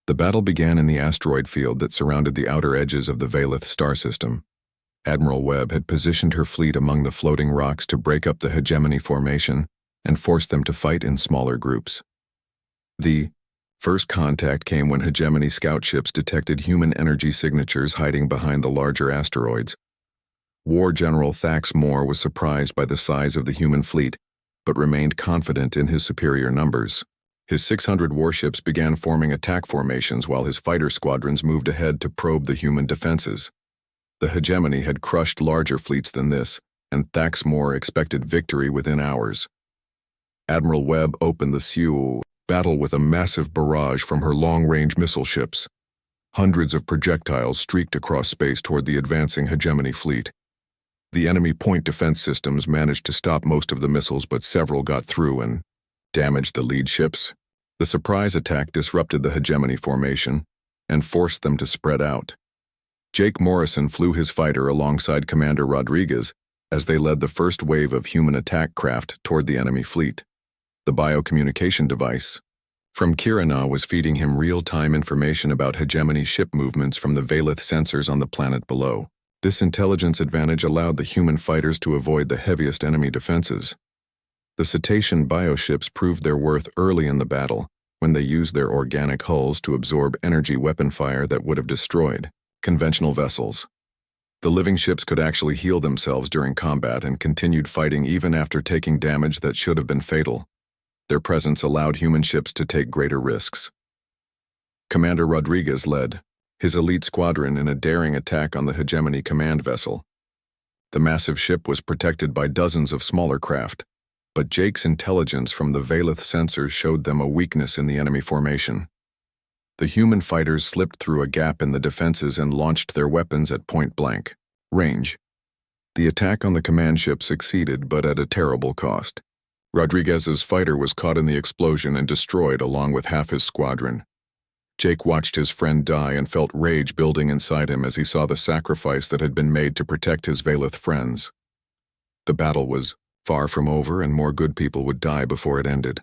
The battle began in the asteroid field that surrounded the outer edges of the Valith star system. Admiral Webb had positioned her fleet among the floating rocks to break up the hegemony formation and force them to fight in smaller groups. The first contact came when hegemony scout ships detected human energy signatures hiding behind the larger asteroids. War General Thax Moore was surprised by the size of the human fleet, but remained confident in his superior numbers. His 600 warships began forming attack formations while his fighter squadrons moved ahead to probe the human defenses. The hegemony had crushed larger fleets than this, and Thax Moore expected victory within hours. Admiral Webb opened the Sioux battle with a massive barrage from her long-range missile ships. Hundreds of projectiles streaked across space toward the advancing hegemony fleet. The enemy point defense systems managed to stop most of the missiles, but several got through and damaged the lead ships. The surprise attack disrupted the hegemony formation and forced them to spread out. Jake Morrison flew his fighter alongside Commander Rodriguez as they led the first wave of human attack craft toward the enemy fleet. The biocommunication device from Kirana was feeding him real-time information about hegemony ship movements from the Valith sensors on the planet below. This intelligence advantage allowed the human fighters to avoid the heaviest enemy defenses. The cetacean bioships proved their worth early in the battle when they used their organic hulls to absorb energy weapon fire that would have destroyed conventional vessels. The living ships could actually heal themselves during combat and continued fighting even after taking damage that should have been fatal. Their presence allowed human ships to take greater risks. Commander Rodriguez led his elite squadron in a daring attack on the hegemony command vessel. The massive ship was protected by dozens of smaller craft, but Jake's intelligence from the Valith sensors showed them a weakness in the enemy formation. The human fighters slipped through a gap in the defenses and launched their weapons at point-blank range. The attack on the command ship succeeded, but at a terrible cost. Rodriguez's fighter was caught in the explosion and destroyed along with half his squadron. Jake watched his friend die and felt rage building inside him as he saw the sacrifice that had been made to protect his Valith friends. The battle was far from over, and more good people would die before it ended.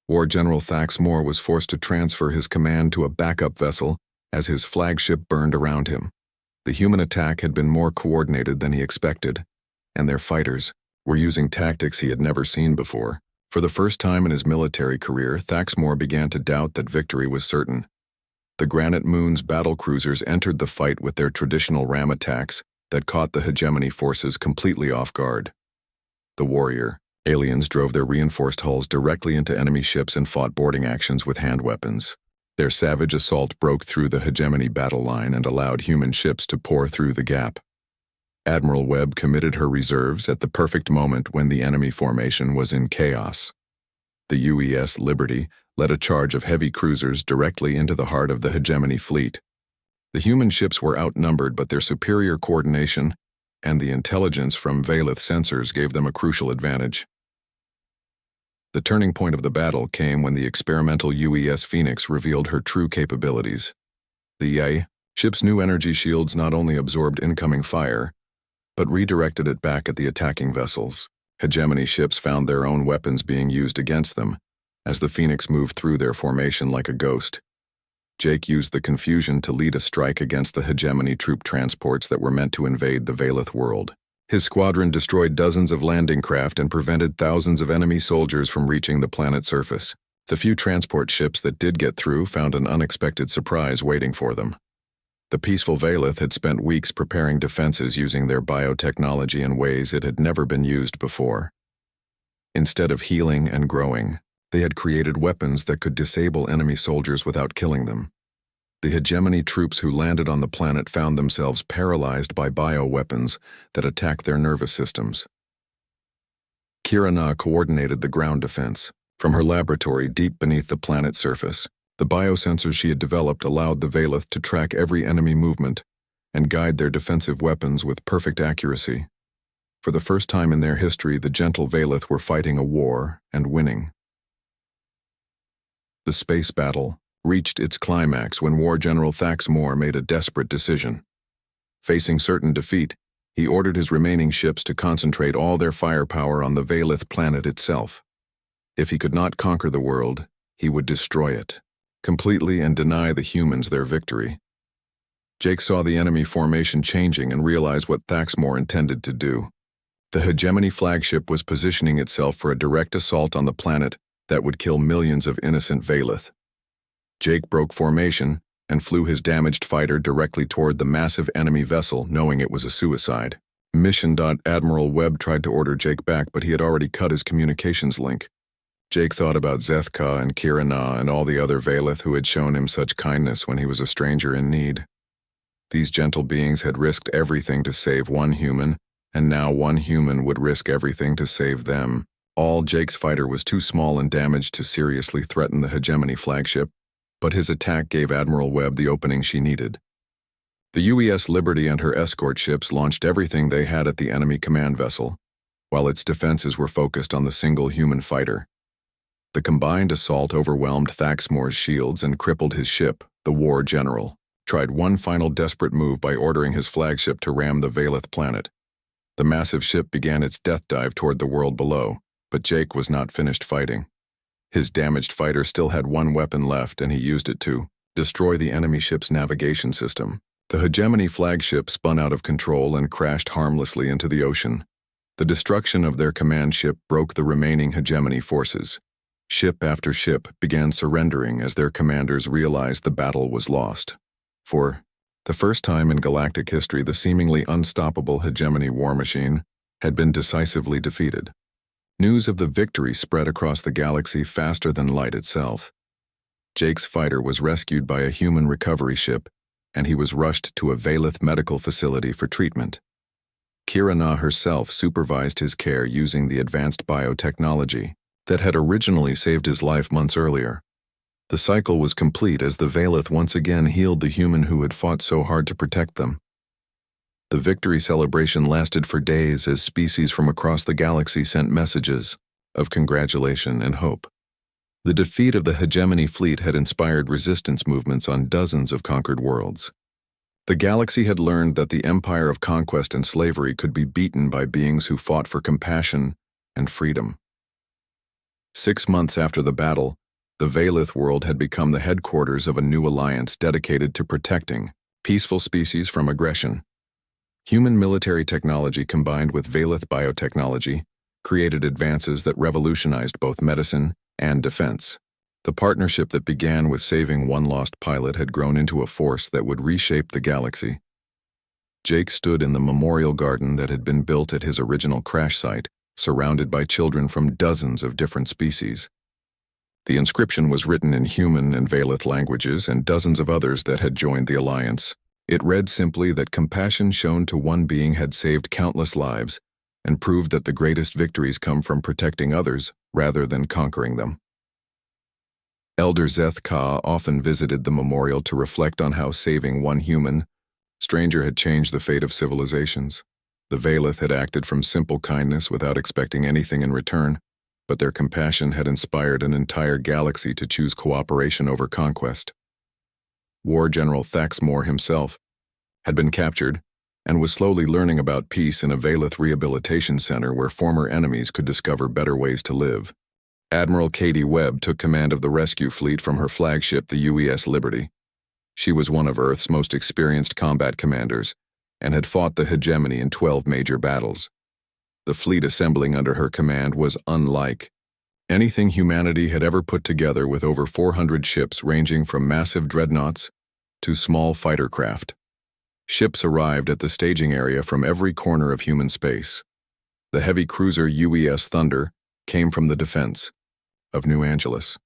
War General Thax Moore was forced to transfer his command to a backup vessel as his flagship burned around him. The human attack had been more coordinated than he expected, and their fighters were using tactics he had never seen before. For the first time in his military career, Thax Moore began to doubt that victory was certain. The Granite Moon's battle cruisers entered the fight with their traditional ram attacks that caught the hegemony forces completely off guard. The warrior aliens drove their reinforced hulls directly into enemy ships and fought boarding actions with hand weapons. Their savage assault broke through the hegemony battle line and allowed human ships to pour through the gap. Admiral Webb committed her reserves at the perfect moment when the enemy formation was in chaos. The UES Liberty led a charge of heavy cruisers directly into the heart of the hegemony fleet. The human ships were outnumbered, but their superior coordination and the intelligence from Valith sensors gave them a crucial advantage. The turning point of the battle came when the experimental UES Phoenix revealed her true capabilities. The ship's new energy shields not only absorbed incoming fire, but redirected it back at the attacking vessels. Hegemony ships found their own weapons being used against them as the Phoenix moved through their formation like a ghost. Jake used the confusion to lead a strike against the hegemony troop transports that were meant to invade the Valith world. His squadron destroyed dozens of landing craft and prevented thousands of enemy soldiers from reaching the planet's surface. The few transport ships that did get through found an unexpected surprise waiting for them. The peaceful Valith had spent weeks preparing defenses using their biotechnology in ways it had never been used before. Instead of healing and growing, they had created weapons that could disable enemy soldiers without killing them. The hegemony troops who landed on the planet found themselves paralyzed by bioweapons that attacked their nervous systems. Kirana coordinated the ground defense from her laboratory deep beneath the planet's surface. The biosensors she had developed allowed the Valith to track every enemy movement and guide their defensive weapons with perfect accuracy. For the first time in their history, the gentle Valith were fighting a war and winning. The space battle reached its climax when War General Thax Moore made a desperate decision. Facing certain defeat, he ordered his remaining ships to concentrate all their firepower on the Valith planet itself. If he could not conquer the world, he would destroy it. completely and deny the humans their victory. Jake saw the enemy formation changing and realized what Thaxmore intended to do. The Hegemony flagship was positioning itself for a direct assault on the planet that would kill millions of innocent Valeth. Jake broke formation and flew his damaged fighter directly toward the massive enemy vessel, knowing it was a suicide. Admiral Webb tried to order Jake back, but he had already cut his communications link. Jake thought about Zethka and Kira Na and all the other Valeth who had shown him such kindness when he was a stranger in need. These gentle beings had risked everything to save one human, and now one human would risk everything to save them. Jake's fighter was too small and damaged to seriously threaten the Hegemony flagship, but his attack gave Admiral Webb the opening she needed. The UES Liberty and her escort ships launched everything they had at the enemy command vessel, while its defenses were focused on the single human fighter. The combined assault overwhelmed Thaxmore's shields and crippled his ship. The war general tried one final desperate move by ordering his flagship to ram the Valeth planet. The massive ship began its death dive toward the world below, but Jake was not finished fighting. His damaged fighter still had one weapon left, and he used it to destroy the enemy ship's navigation system. The Hegemony flagship spun out of control and crashed harmlessly into the ocean. The destruction of their command ship broke the remaining Hegemony forces. Ship after ship began surrendering as their commanders realized the battle was lost. For the first time in galactic history, the seemingly unstoppable Hegemony war machine had been decisively defeated. News of the victory spread across the galaxy faster than light itself. Jake's fighter was rescued by a human recovery ship, and he was rushed to a Valeth medical facility for treatment. Kira Na herself supervised his care using the advanced biotechnology that had originally saved his life months earlier. The cycle was complete as the Valeth once again healed the human who had fought so hard to protect them. The victory celebration lasted for days as species from across the galaxy sent messages of congratulation and hope. The defeat of the Hegemony fleet had inspired resistance movements on dozens of conquered worlds. The galaxy had learned that the empire of conquest and slavery could be beaten by beings who fought for compassion and freedom. 6 months after the battle, the Valeth world had become the headquarters of a new alliance dedicated to protecting peaceful species from aggression. Human military technology combined with Valeth biotechnology created advances that revolutionized both medicine and defense. The partnership that began with saving one lost pilot had grown into a force that would reshape the galaxy. Jake stood in the memorial garden that had been built at his original crash site, surrounded by children from dozens of different species. The inscription was written in human and Valeth languages and dozens of others that had joined the alliance. It read simply that compassion shown to one being had saved countless lives and proved that the greatest victories come from protecting others rather than conquering them. Elder Zeth Ka often visited the memorial to reflect on how saving one human stranger had changed the fate of civilizations. The Valeth had acted from simple kindness without expecting anything in return, but their compassion had inspired an entire galaxy to choose cooperation over conquest. War General Thaxmore himself had been captured and was slowly learning about peace in a Valeth rehabilitation center where former enemies could discover better ways to live. Admiral Katie Webb took command of the rescue fleet from her flagship, the UES Liberty. She was one of Earth's most experienced combat commanders and had fought the Hegemony in 12 major battles. The fleet assembling under her command was unlike anything humanity had ever put together, with over 400 ships ranging from massive dreadnoughts to small fighter craft. Ships arrived at the staging area from every corner of human space. The heavy cruiser UES Thunder came from the defense of New Angeles.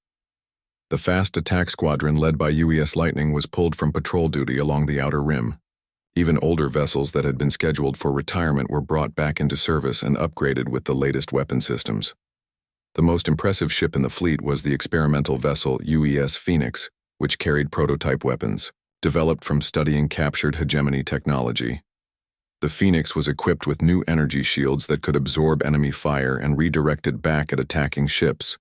The fast attack squadron led by UES Lightning was pulled from patrol duty along the outer rim. Even older vessels that had been scheduled for retirement were brought back into service and upgraded with the latest weapon systems. The most impressive ship in the fleet was the experimental vessel UES Phoenix, which carried prototype weapons, developed from studying captured Hegemony technology. The Phoenix was equipped with new energy shields that could absorb enemy fire and redirect it back at attacking ships.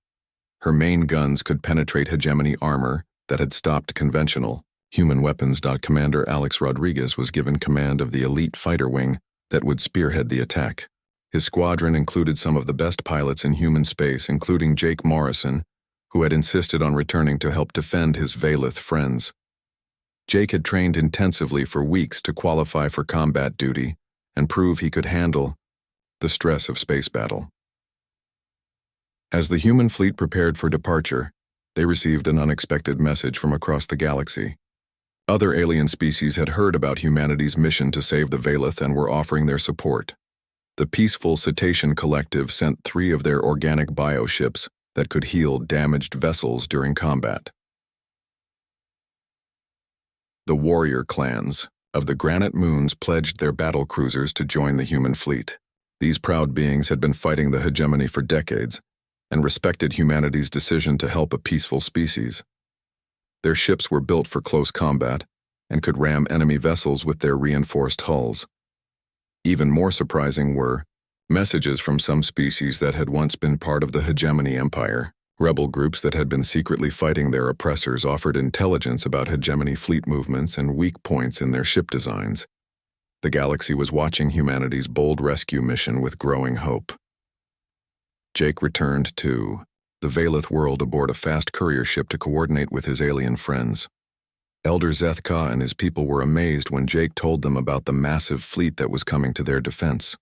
Her main guns could penetrate Hegemony armor that had stopped conventional human weapons. Commander Alex Rodriguez was given command of the elite fighter wing that would spearhead the attack. His squadron included some of the best pilots in human space, including Jake Morrison, who had insisted on returning to help defend his Veilith friends. Jake had trained intensively for weeks to qualify for combat duty and prove he could handle the stress of space battle. As the human fleet prepared for departure, they received an unexpected message from across the galaxy. Other alien species had heard about humanity's mission to save the Veilith and were offering their support. The peaceful Cetacean Collective sent 3 of their organic bioships that could heal damaged vessels during combat. The warrior clans of the Granite Moons pledged their battle cruisers to join the human fleet. These proud beings had been fighting the hegemony for decades and respected humanity's decision to help a peaceful species. Their ships were built for close combat and could ram enemy vessels with their reinforced hulls. Even more surprising were messages from some species that had once been part of the hegemony empire. Rebel groups that had been secretly fighting their oppressors offered intelligence about hegemony fleet movements and weak points in their ship designs. The galaxy was watching humanity's bold rescue mission with growing hope. Jake returned to the Veilith world aboard a fast courier ship to coordinate with his alien friends. Elder Zethka and his people were amazed when Jake told them about the massive fleet that was coming to their defense.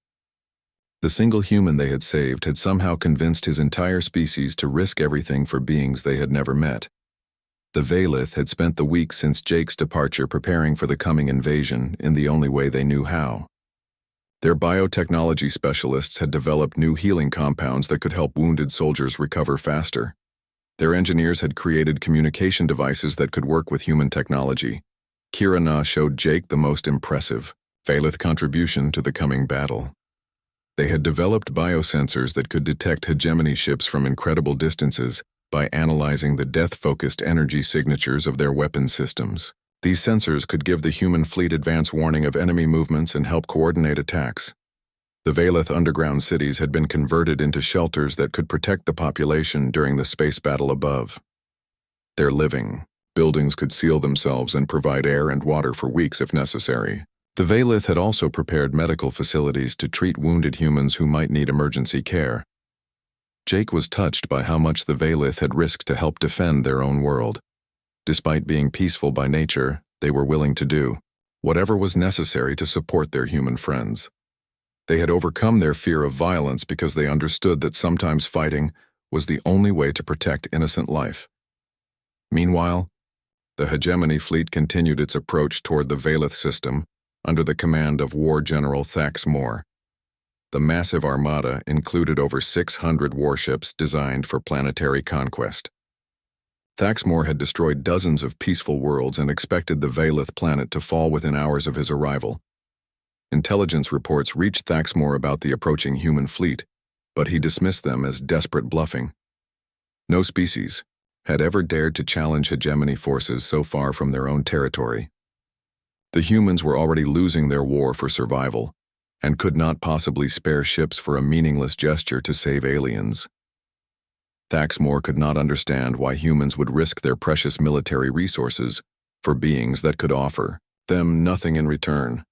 The single human they had saved had somehow convinced his entire species to risk everything for beings they had never met. The Veilith had spent the weeks since Jake's departure preparing for the coming invasion in the only way they knew how. Their biotechnology specialists had developed new healing compounds that could help wounded soldiers recover faster. Their engineers had created communication devices that could work with human technology. Kira Na showed Jake the most impressive Veilith contribution to the coming battle. They had developed biosensors that could detect hegemony ships from incredible distances by analyzing the death-focused energy signatures of their weapon systems. These sensors could give the human fleet advance warning of enemy movements and help coordinate attacks. The Veilith underground cities had been converted into shelters that could protect the population during the space battle above. Their living buildings could seal themselves and provide air and water for weeks if necessary. The Veilith had also prepared medical facilities to treat wounded humans who might need emergency care. Jake was touched by how much the Veilith had risked to help defend their own world. Despite being peaceful by nature, they were willing to do whatever was necessary to support their human friends. They had overcome their fear of violence because they understood that sometimes fighting was the only way to protect innocent life. Meanwhile, the hegemony fleet continued its approach toward the Veilith system under the command of War General Thaxmore. The massive armada included over 600 warships designed for planetary conquest. Thaxmore had destroyed dozens of peaceful worlds and expected the Veilith planet to fall within hours of his arrival. Intelligence reports reached Thaxmore about the approaching human fleet, but he dismissed them as desperate bluffing. No species had ever dared to challenge hegemony forces so far from their own territory. The humans were already losing their war for survival, and could not possibly spare ships for a meaningless gesture to save aliens. Thaxmore could not understand why humans would risk their precious military resources for beings that could offer them nothing in return.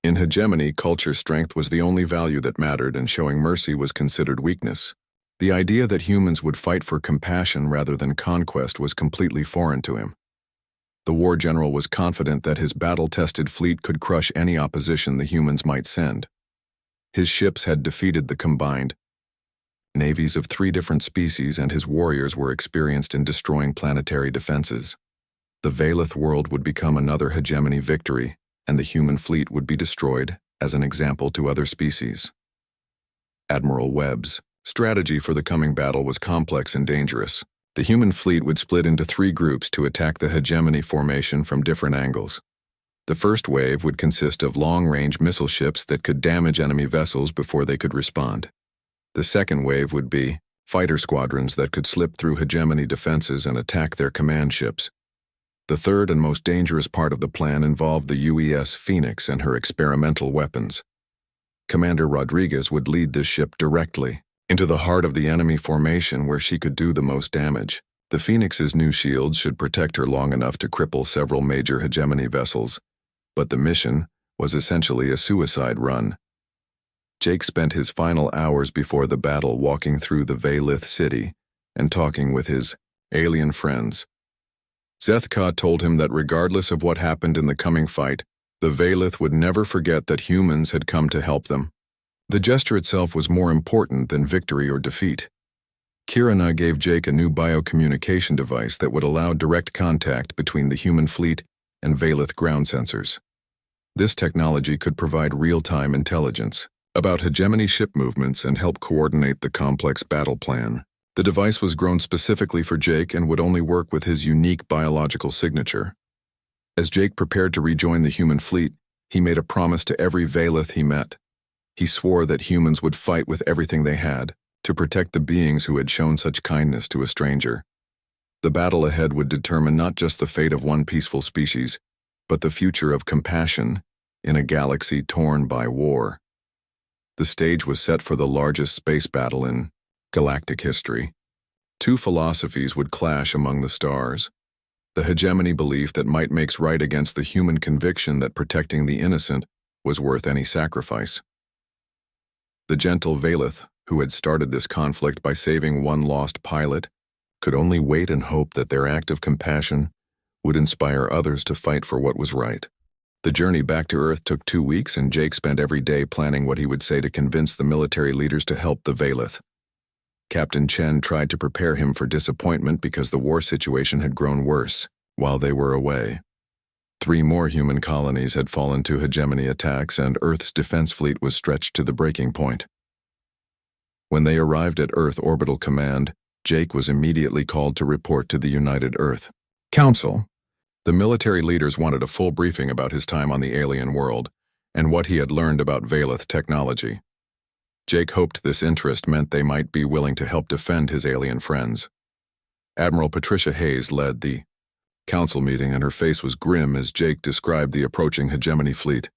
In hegemony, culture strength was the only value that mattered, and showing mercy was considered weakness. The idea that humans would fight for compassion rather than conquest was completely foreign to him. The war general was confident that his battle-tested fleet could crush any opposition the humans might send. His ships had defeated the combined navies of 3 different species, and his warriors were experienced in destroying planetary defenses. The Veilith world would become another hegemony victory, and the human fleet would be destroyed as an example to other species. Admiral Webb's strategy for the coming battle was complex and dangerous. The human fleet would split into 3 groups to attack the hegemony formation from different angles. The first wave would consist of long-range missile ships that could damage enemy vessels before they could respond. The second wave would be fighter squadrons that could slip through hegemony defenses and attack their command ships. The third and most dangerous part of the plan involved the UES Phoenix and her experimental weapons. Commander Rodriguez would lead this ship directly into the heart of the enemy formation, where she could do the most damage. The Phoenix's new shields should protect her long enough to cripple several major hegemony vessels, but the mission was essentially a suicide run. Jake spent his final hours before the battle walking through the Veilith city and talking with his Alien friends. Zethka told him that regardless of what happened in the coming fight, the Valith would never forget that humans had come to help them. The gesture itself was more important than victory or defeat. Kirana gave Jake a new biocommunication device that would allow direct contact between the human fleet and Valith ground sensors. This technology could provide real-time intelligence about hegemony ship movements and help coordinate the complex battle plan. The device was grown specifically for Jake and would only work with his unique biological signature. As Jake prepared to rejoin the human fleet, he made a promise to every Valith he met. He swore that humans would fight with everything they had to protect the beings who had shown such kindness to a stranger. The battle ahead would determine not just the fate of one peaceful species, but the future of compassion in a galaxy torn by war. The stage was set for the largest space battle in galactic history. Two philosophies would clash among the stars: the hegemony belief that might makes right against the human conviction that protecting the innocent was worth any sacrifice. The gentle Valith, who had started this conflict by saving one lost pilot, could only wait and hope that their act of compassion would inspire others to fight for what was right. The journey back to Earth took 2 weeks, and Jake spent every day planning what he would say to convince the military leaders to help the Valith. Captain Chen tried to prepare him for disappointment because the war situation had grown worse while they were away. 3 more human colonies had fallen to hegemony attacks, and Earth's defense fleet was stretched to the breaking point. When they arrived at Earth Orbital Command, Jake was immediately called to report to the United Earth Council. The military leaders wanted a full briefing about his time on the alien world and what he had learned about Valith technology. Jake hoped this interest meant they might be willing to help defend his alien friends. Admiral Patricia Hayes led the council meeting, and her face was grim as Jake described the approaching hegemony fleet.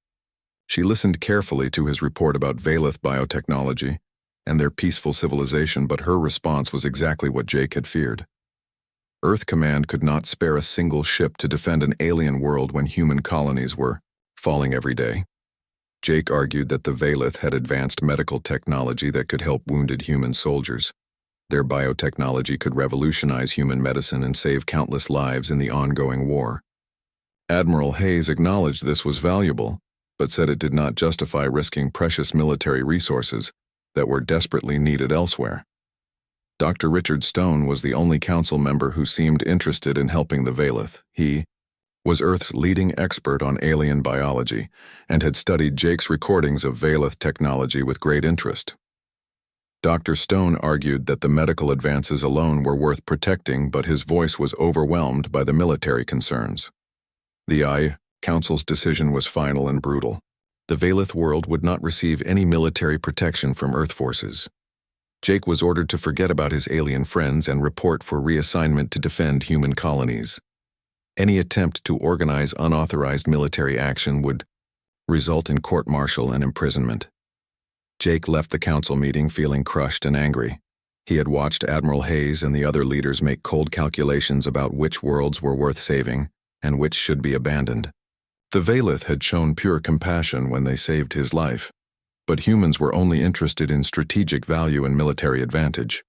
She listened carefully to his report about Valith biotechnology and their peaceful civilization, but her response was exactly what Jake had feared. Earth Command could not spare a single ship to defend an alien world when human colonies were falling every day. Jake argued that the Valith had advanced medical technology that could help wounded human soldiers. Their biotechnology could revolutionize human medicine and save countless lives in the ongoing war. Admiral Hayes acknowledged this was valuable, but said it did not justify risking precious military resources that were desperately needed elsewhere. Dr. Richard Stone was the only council member who seemed interested in helping the Valith. He was Earth's leading expert on alien biology and had studied Jake's recordings of Valith technology with great interest. Dr. Stone argued that the medical advances alone were worth protecting, but his voice was overwhelmed by the military concerns. The Council's decision was final and brutal. The Valith world would not receive any military protection from Earth forces. Jake was ordered to forget about his alien friends and report for reassignment to defend human colonies. Any attempt to organize unauthorized military action would result in court-martial and imprisonment. Jake left the council meeting feeling crushed and angry. He had watched Admiral Hayes and the other leaders make cold calculations about which worlds were worth saving and which should be abandoned. The Valith had shown pure compassion when they saved his life, but humans were only interested in strategic value and military advantage.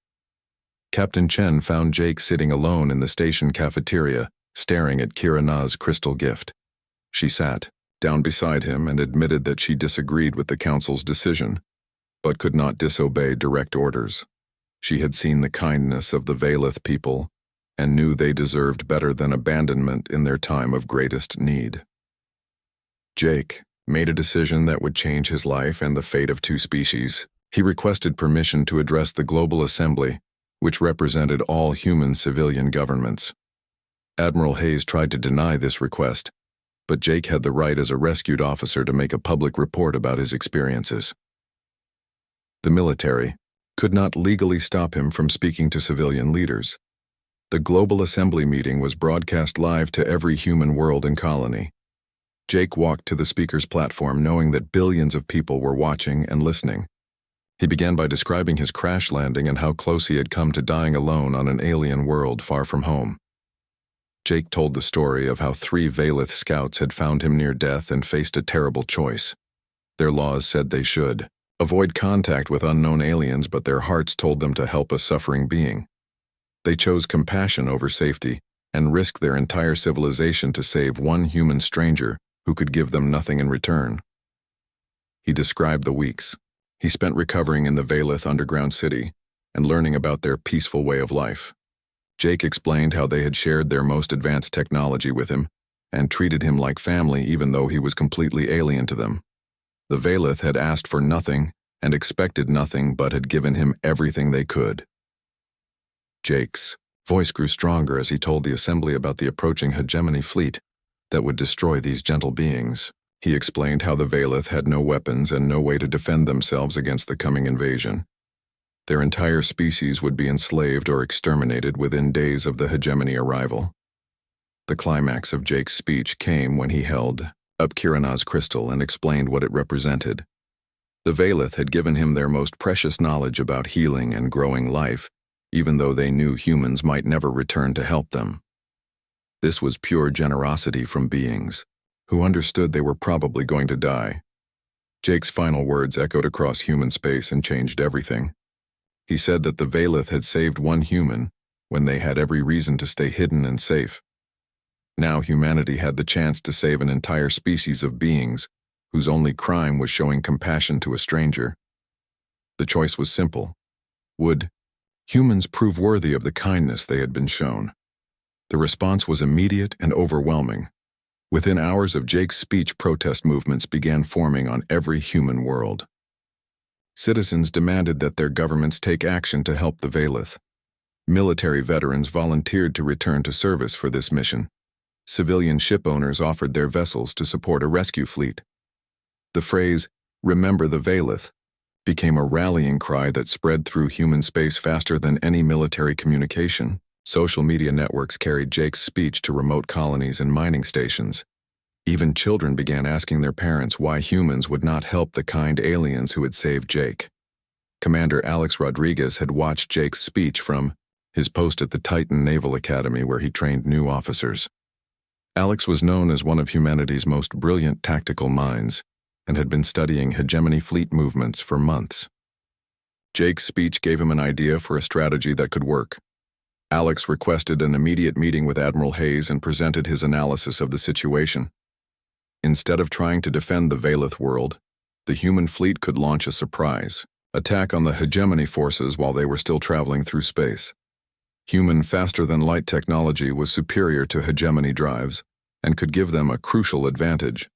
Captain Chen found Jake sitting alone in the station cafeteria, staring at Kirana's crystal gift. She sat down beside him and admitted that she disagreed with the council's decision, but could not disobey direct orders. She had seen the kindness of the Valith people and knew they deserved better than abandonment in their time of greatest need. Jake made a decision that would change his life and the fate of 2 species. He requested permission to address the Global Assembly, which represented all human civilian governments. Admiral Hayes tried to deny this request, but Jake had the right as a rescued officer to make a public report about his experiences. The military could not legally stop him from speaking to civilian leaders. The Global Assembly meeting was broadcast live to every human world and colony. Jake walked to the speaker's platform knowing that billions of people were watching and listening. He began by describing his crash landing and how close he had come to dying alone on an alien world far from home. Jake told the story of how 3 Valith scouts had found him near death and faced a terrible choice. Their laws said they should avoid contact with unknown aliens, but their hearts told them to help a suffering being. They chose compassion over safety and risked their entire civilization to save one human stranger who could give them nothing in return. He described the weeks he spent recovering in the Valeth underground city and learning about their peaceful way of life. Jake explained how they had shared their most advanced technology with him and treated him like family even though he was completely alien to them. The Valeth had asked for nothing and expected nothing but had given him everything they could. Jake's voice grew stronger as he told the assembly about the approaching hegemony fleet that would destroy these gentle beings. He explained how the Valeth had no weapons and no way to defend themselves against the coming invasion. Their entire species would be enslaved or exterminated within days of the hegemony arrival. The climax of Jake's speech came when he held up Kirana's crystal and explained what it represented. The Valeth had given him their most precious knowledge about healing and growing life, even though they knew humans might never return to help them. This was pure generosity from beings who understood they were probably going to die. Jake's final words echoed across human space and changed everything. He said that the Valeth had saved one human when they had every reason to stay hidden and safe. Now humanity had the chance to save an entire species of beings whose only crime was showing compassion to a stranger. The choice was simple. Would humans prove worthy of the kindness they had been shown? The response was immediate and overwhelming. Within hours of Jake's speech, protest movements began forming on every human world. Citizens demanded that their governments take action to help the Valeth. Military veterans volunteered to return to service for this mission. Civilian ship owners offered their vessels to support a rescue fleet. The phrase, "Remember the Valeth," became a rallying cry that spread through human space faster than any military communication. Social media networks carried Jake's speech to remote colonies and mining stations. Even children began asking their parents why humans would not help the kind aliens who had saved Jake. Commander Alex Rodriguez had watched Jake's speech from his post at the Titan Naval Academy where he trained new officers. Alex was known as one of humanity's most brilliant tactical minds and had been studying hegemony fleet movements for months. Jake's speech gave him an idea for a strategy that could work. Alex requested an immediate meeting with Admiral Hayes and presented his analysis of the situation. Instead of trying to defend the Valeth world, the human fleet could launch a surprise attack on the hegemony forces while they were still traveling through space. Human faster-than-light technology was superior to hegemony drives and could give them a crucial advantage.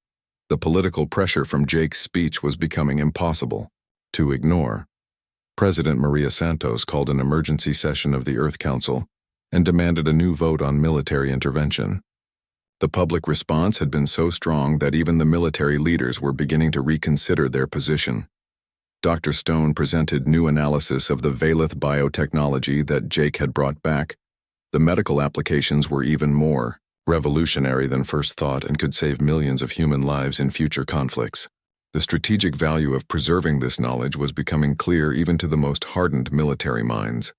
The political pressure from Jake's speech was becoming impossible to ignore. President Maria Santos called an emergency session of the Earth Council and demanded a new vote on military intervention. The public response had been so strong that even the military leaders were beginning to reconsider their position. Dr. Stone presented new analysis of the Valeth biotechnology that Jake had brought back. The medical applications were even more revolutionary than first thought and could save millions of human lives in future conflicts. The strategic value of preserving this knowledge was becoming clear even to the most hardened military minds.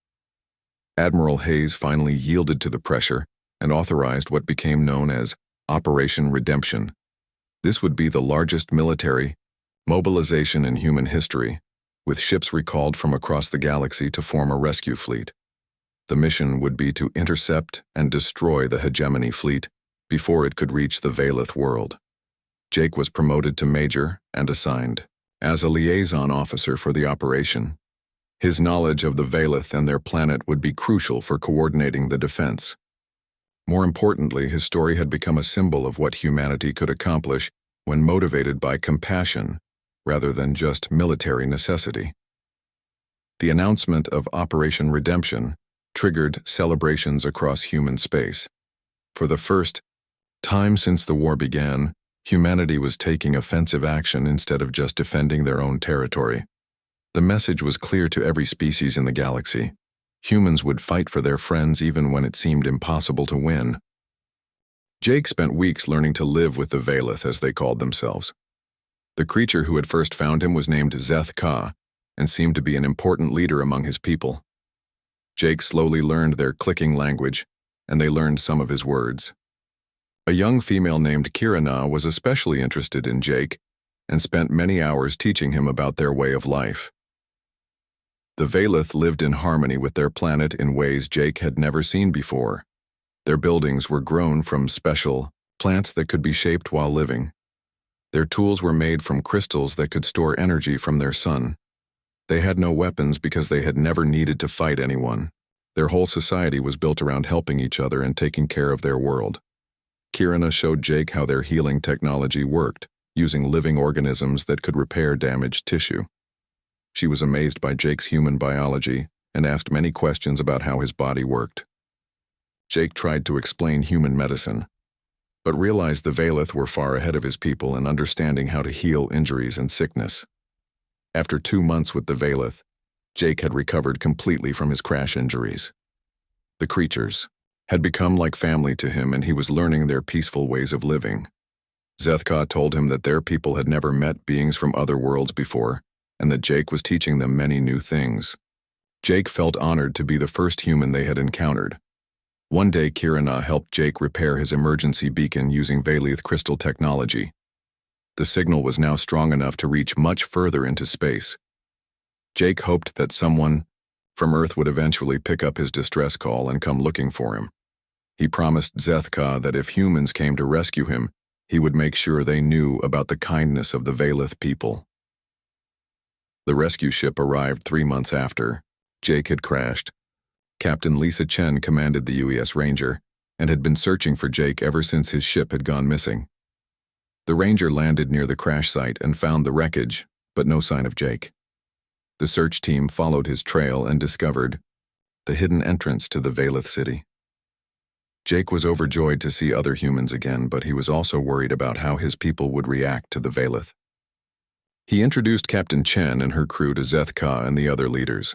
Admiral Hayes finally yielded to the pressure and authorized what became known as Operation Redemption. This would be the largest military mobilization in human history, with ships recalled from across the galaxy to form a rescue fleet. The mission would be to intercept and destroy the hegemony fleet before it could reach the Valeth world. Jake was promoted to major and assigned as a liaison officer for the operation. His knowledge of the Valeth and their planet would be crucial for coordinating the defense. More importantly, his story had become a symbol of what humanity could accomplish when motivated by compassion rather than just military necessity. The announcement of Operation Redemption triggered celebrations across human space. For the first time since the war began, humanity was taking offensive action instead of just defending their own territory. The message was clear to every species in the galaxy. Humans would fight for their friends even when it seemed impossible to win. Jake spent weeks learning to live with the Valeth, as they called themselves. The creature who had first found him was named Zeth Ka and seemed to be an important leader among his people. Jake slowly learned their clicking language, and they learned some of his words. A young female named Kirana was especially interested in Jake and spent many hours teaching him about their way of life. The Valeth lived in harmony with their planet in ways Jake had never seen before. Their buildings were grown from special plants that could be shaped while living. Their tools were made from crystals that could store energy from their sun. They had no weapons because they had never needed to fight anyone. Their whole society was built around helping each other and taking care of their world. Kirana showed Jake how their healing technology worked, using living organisms that could repair damaged tissue. She was amazed by Jake's human biology and asked many questions about how his body worked. Jake tried to explain human medicine, but realized the Valeth were far ahead of his people in understanding how to heal injuries and sickness. After 2 months with the Valeth, Jake had recovered completely from his crash injuries. The creatures had become like family to him, and he was learning their peaceful ways of living. Zethka told him that their people had never met beings from other worlds before, and that Jake was teaching them many new things. Jake felt honored to be the first human they had encountered. One day, Kirana helped Jake repair his emergency beacon using Valeth crystal technology. The signal was now strong enough to reach much further into space. Jake hoped that someone from Earth would eventually pick up his distress call and come looking for him. He promised Zethka that if humans came to rescue him, he would make sure they knew about the kindness of the Valeth people. The rescue ship arrived 3 months after Jake had crashed. Captain Lisa Chen commanded the UES Ranger and had been searching for Jake ever since his ship had gone missing. The Ranger landed near the crash site and found the wreckage, but no sign of Jake. The search team followed his trail and discovered the hidden entrance to the Valeth city. Jake was overjoyed to see other humans again, but he was also worried about how his people would react to the Valeth. He introduced Captain Chen and her crew to Zethka and the other leaders.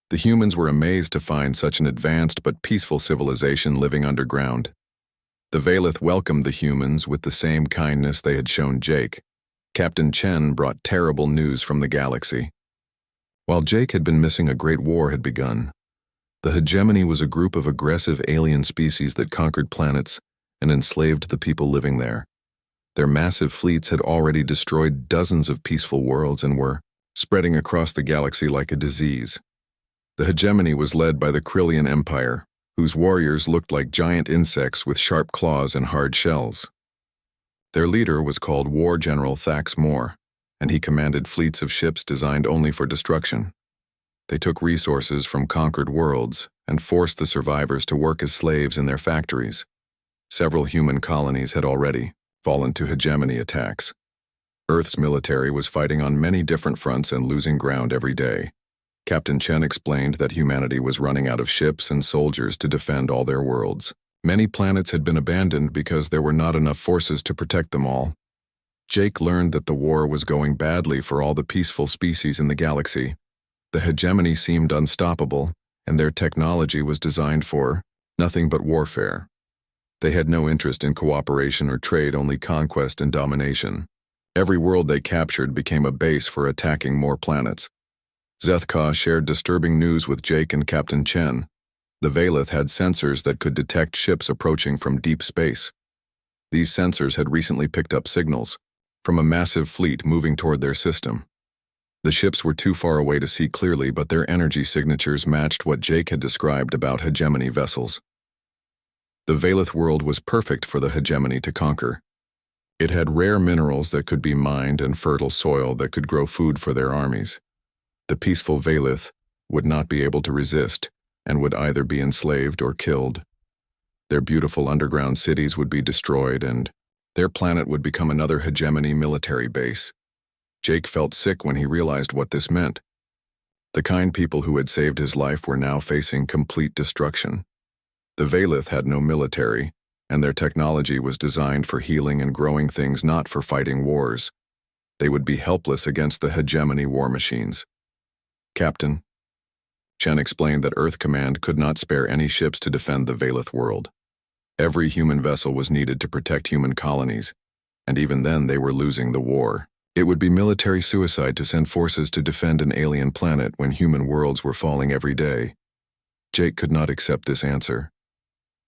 The humans were amazed to find such an advanced but peaceful civilization living underground. The Valeth welcomed the humans with the same kindness they had shown Jake. Captain Chen brought terrible news from the galaxy. While Jake had been missing, a great war had begun. The hegemony was a group of aggressive alien species that conquered planets and enslaved the people living there. Their massive fleets had already destroyed dozens of peaceful worlds and were spreading across the galaxy like a disease. The hegemony was led by the Krillian Empire, whose warriors looked like giant insects with sharp claws and hard shells. Their leader was called War General Thax Moore, and he commanded fleets of ships designed only for destruction. They took resources from conquered worlds and forced the survivors to work as slaves in their factories. Several human colonies had already fallen to hegemony attacks. Earth's military was fighting on many different fronts and losing ground every day. Captain Chen explained that humanity was running out of ships and soldiers to defend all their worlds. Many planets had been abandoned because there were not enough forces to protect them all. Jake learned that the war was going badly for all the peaceful species in the galaxy. The hegemony seemed unstoppable, and their technology was designed for nothing but warfare. They had no interest in cooperation or trade, only conquest and domination. Every world they captured became a base for attacking more planets. Zethka shared disturbing news with Jake and Captain Chen. The Valeth had sensors that could detect ships approaching from deep space. These sensors had recently picked up signals from a massive fleet moving toward their system. The ships were too far away to see clearly, but their energy signatures matched what Jake had described about hegemony vessels. The Valeth world was perfect for the hegemony to conquer. It had rare minerals that could be mined and fertile soil that could grow food for their armies. The peaceful Valeth would not be able to resist and would either be enslaved or killed. Their beautiful underground cities would be destroyed, and their planet would become another hegemony military base. Jake felt sick when he realized what this meant. The kind people who had saved his life were now facing complete destruction. The Valeth had no military, and their technology was designed for healing and growing things, not for fighting wars. They would be helpless against the hegemony war machines. Captain Chen explained that Earth Command could not spare any ships to defend the Valeth world. Every human vessel was needed to protect human colonies, and even then they were losing the war. It would be military suicide to send forces to defend an alien planet when human worlds were falling every day. Jake could not accept this answer.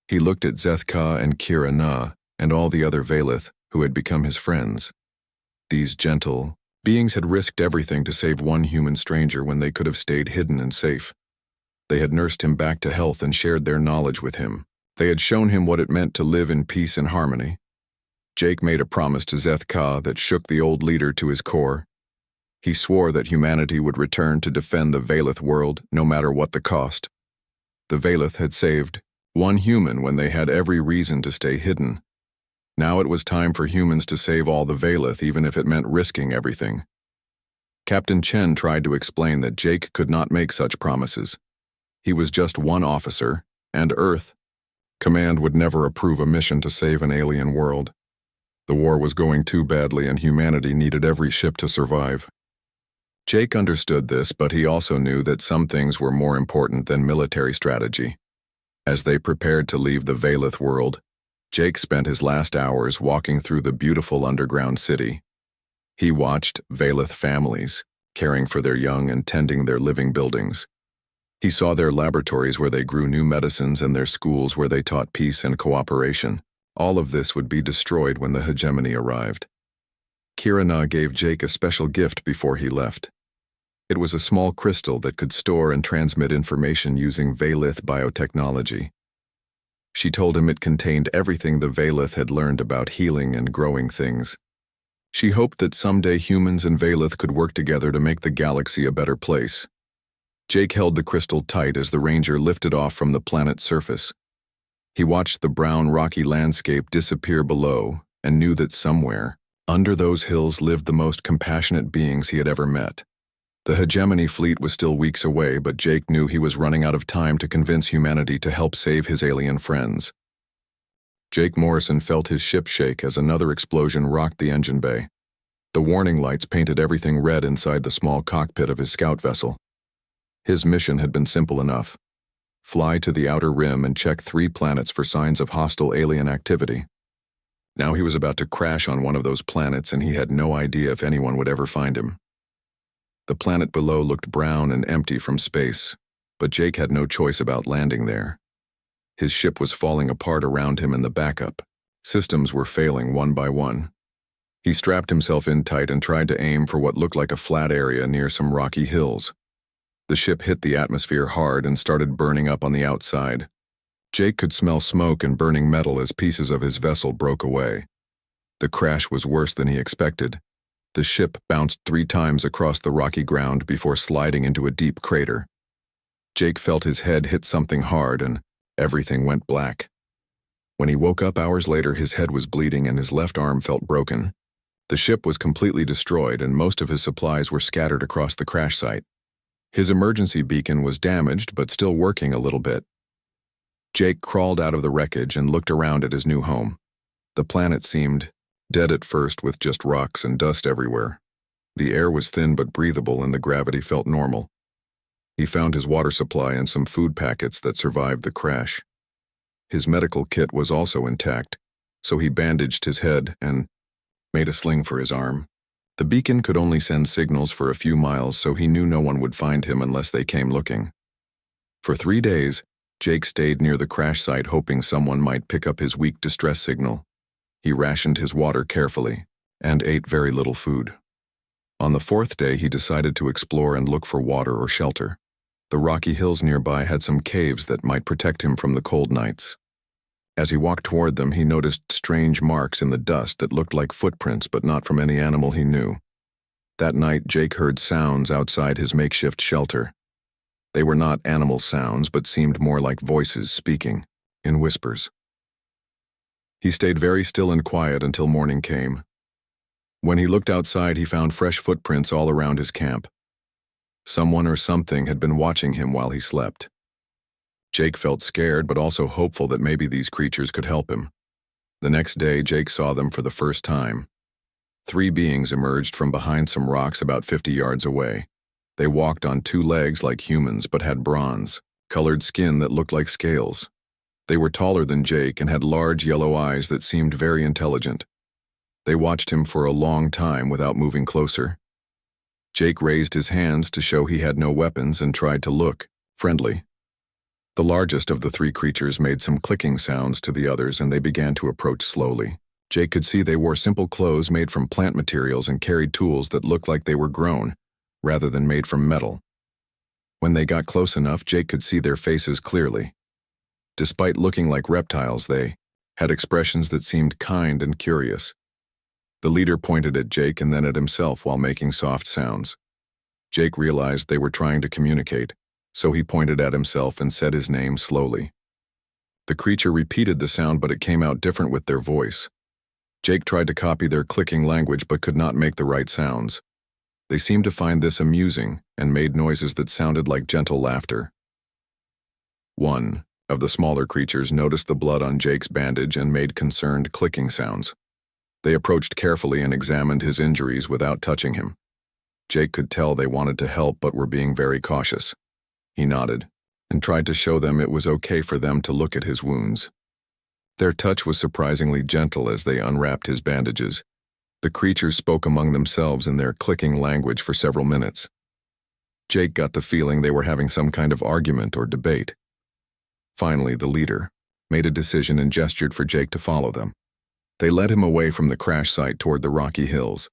He looked at Zethka and Kira Na and all the other Valeth who had become his friends. These gentle, Beings had risked everything to save one human stranger when they could have stayed hidden and safe. They had nursed him back to health and shared their knowledge with him. They had shown him what it meant to live in peace and harmony. Jake made a promise to Zeth Ka that shook the old leader to his core. He swore that humanity would return to defend the Valeth world, no matter what the cost. The Valeth had saved one human when they had every reason to stay hidden. Now it was time for humans to save all the Valeth, even if it meant risking everything. Captain Chen tried to explain that Jake could not make such promises. He was just one officer, and Earth. Command would never approve a mission to save an alien world. The war was going too badly and humanity needed every ship to survive. Jake understood this, but he also knew that some things were more important than military strategy. As they prepared to leave the Valeth world, Jake spent his last hours walking through the beautiful underground city. He watched Valeth families, caring for their young and tending their living buildings. He saw their laboratories where they grew new medicines and their schools where they taught peace and cooperation. All of this would be destroyed when the hegemony arrived. Kirana gave Jake a special gift before he left. It was a small crystal that could store and transmit information using Valeth biotechnology. She told him it contained everything the Valeth had learned about healing and growing things. She hoped that someday humans and Valeth could work together to make the galaxy a better place. Jake held the crystal tight as the Ranger lifted off from the planet's surface. He watched the brown, rocky landscape disappear below and knew that somewhere, under those hills, lived the most compassionate beings he had ever met. The hegemony fleet was still weeks away, but Jake knew he was running out of time to convince humanity to help save his alien friends. Jake Morrison felt his ship shake as another explosion rocked the engine bay. The warning lights painted everything red inside the small cockpit of his scout vessel. His mission had been simple enough: fly to the outer rim and check 3 planets for signs of hostile alien activity. Now he was about to crash on one of those planets, and he had no idea if anyone would ever find him. The planet below looked brown and empty from space, but Jake had no choice about landing there. His ship was falling apart around him in the backup. Systems were failing one by one. He strapped himself in tight and tried to aim for what looked like a flat area near some rocky hills. The ship hit the atmosphere hard and started burning up on the outside. Jake could smell smoke and burning metal as pieces of his vessel broke away. The crash was worse than he expected. The ship bounced 3 times across the rocky ground before sliding into a deep crater. Jake felt his head hit something hard and everything went black. When he woke up hours later, his head was bleeding and his left arm felt broken. The ship was completely destroyed and most of his supplies were scattered across the crash site. His emergency beacon was damaged but still working a little bit. Jake crawled out of the wreckage and looked around at his new home. The planet seemed dead at first, with just rocks and dust everywhere. The air was thin but breathable and the gravity felt normal. He found his water supply and some food packets that survived the crash. His medical kit was also intact, so he bandaged his head and made a sling for his arm. The beacon could only send signals for a few miles, so he knew no one would find him unless they came looking. For 3 days, Jake stayed near the crash site hoping someone might pick up his weak distress signal. He rationed his water carefully and ate very little food. On the 4th day, he decided to explore and look for water or shelter. The rocky hills nearby had some caves that might protect him from the cold nights. As he walked toward them, he noticed strange marks in the dust that looked like footprints, but not from any animal he knew. That night, Jake heard sounds outside his makeshift shelter. They were not animal sounds, but seemed more like voices speaking, in whispers. He stayed very still and quiet until morning came. When he looked outside, he found fresh footprints all around his camp. Someone or something had been watching him while he slept. Jake felt scared, but also hopeful that maybe these creatures could help him. The next day, Jake saw them for the first time. 3 beings emerged from behind some rocks about 50 yards away. They walked on 2 legs like humans, but had bronze-colored skin that looked like scales. They were taller than Jake and had large yellow eyes that seemed very intelligent. They watched him for a long time without moving closer. Jake raised his hands to show he had no weapons and tried to look friendly. The largest of the 3 creatures made some clicking sounds to the others and they began to approach slowly. Jake could see they wore simple clothes made from plant materials and carried tools that looked like they were grown, rather than made from metal. When they got close enough, Jake could see their faces clearly. Despite looking like reptiles, they had expressions that seemed kind and curious. The leader pointed at Jake and then at himself while making soft sounds. Jake realized they were trying to communicate, so he pointed at himself and said his name slowly. The creature repeated the sound, but it came out different with their voice. Jake tried to copy their clicking language but could not make the right sounds. They seemed to find this amusing and made noises that sounded like gentle laughter. One of the smaller creatures noticed the blood on Jake's bandage and made concerned clicking sounds. They approached carefully and examined his injuries without touching him. Jake could tell they wanted to help but were being very cautious. He nodded and tried to show them it was okay for them to look at his wounds. Their touch was surprisingly gentle as they unwrapped his bandages. The creatures spoke among themselves in their clicking language for several minutes. Jake got the feeling they were having some kind of argument or debate. Finally, the leader made a decision and gestured for Jake to follow them. They led him away from the crash site toward the rocky hills.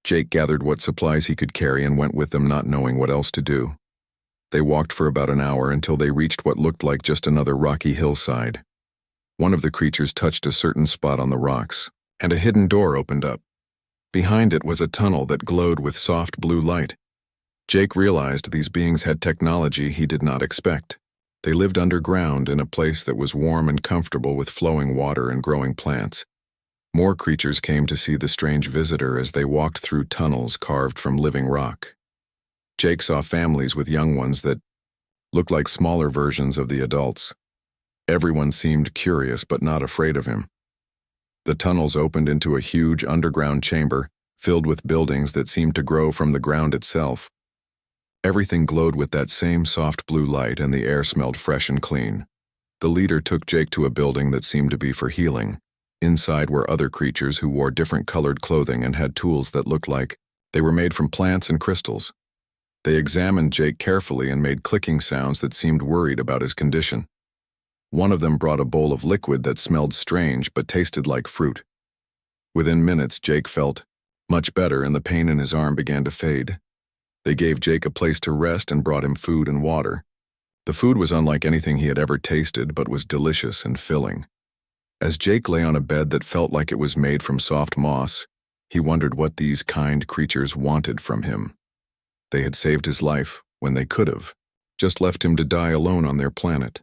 Jake gathered what supplies he could carry and went with them, not knowing what else to do. They walked for about an hour until they reached what looked like just another rocky hillside. One of the creatures touched a certain spot on the rocks, and a hidden door opened up. Behind it was a tunnel that glowed with soft blue light. Jake realized these beings had technology he did not expect. They lived underground in a place that was warm and comfortable with flowing water and growing plants. More creatures came to see the strange visitor as they walked through tunnels carved from living rock. Jake saw families with young ones that looked like smaller versions of the adults. Everyone seemed curious but not afraid of him. The tunnels opened into a huge underground chamber filled with buildings that seemed to grow from the ground itself. Everything glowed with that same soft blue light and the air smelled fresh and clean. The leader took Jake to a building that seemed to be for healing. Inside were other creatures who wore different colored clothing and had tools that looked like they were made from plants and crystals. They examined Jake carefully and made clicking sounds that seemed worried about his condition. One of them brought a bowl of liquid that smelled strange but tasted like fruit. Within minutes, Jake felt much better and the pain in his arm began to fade. They gave Jake a place to rest and brought him food and water. The food was unlike anything he had ever tasted but was delicious and filling. As Jake lay on a bed that felt like it was made from soft moss, he wondered what these kind creatures wanted from him. They had saved his life when they could have just left him to die alone on their planet.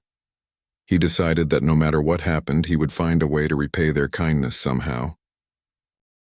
He decided that no matter what happened, he would find a way to repay their kindness somehow.